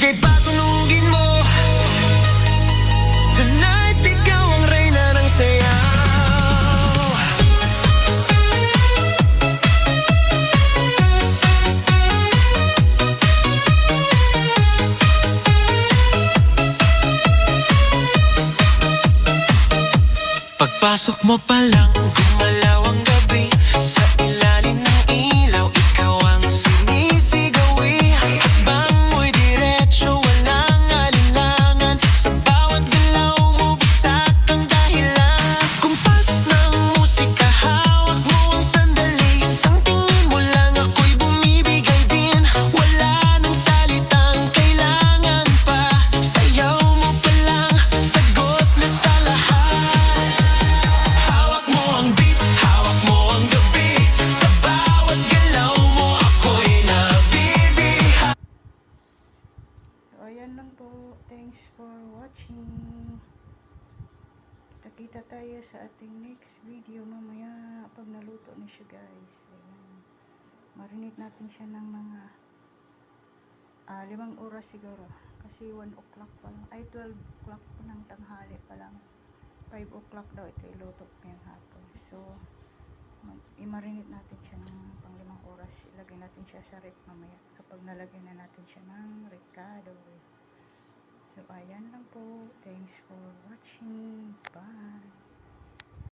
DJ patunugin mo. Tonight ikaw ang reyna ng sayaw. Pagpasok mo pa lang, gumalaw ang gabi. Sa ilalim ng ilaw, ikaw ang sinisigawi. Hakbang mo'y diretso, walang alinlangan. Sa bawat galaw mo, bagsak ang dahilan. Kumpas ng musika, hawak mo ang sandali. Isang tingin mo lang, ako'y bumibigay din. Wala nang salitang kailangan pa. Sayaw mo pa lang, sagot na sa lahat. Hawak mo ang beat, hawak mo ang gabi. Sa bawat galaw mo, ako'y nabibiha. So, ayan lang po. Thanks for watching. Kita tayo sa ating next video mamaya pag naluto na siya, guys. Ayan. Marinate natin siya ng mga 5 oras siguro. Kasi 1 o'clock pa lang. Ay, 12 o'clock po ng tanghali pa lang. 5 o'clock daw ito iluto ngayong hapon. So, i-marinate natin siya ng pang 5 oras. Ilagay natin siya sa rep mamaya kapag nalagyan na natin siya ng recado. So, ayan lang po. Thanks for watching. Bye!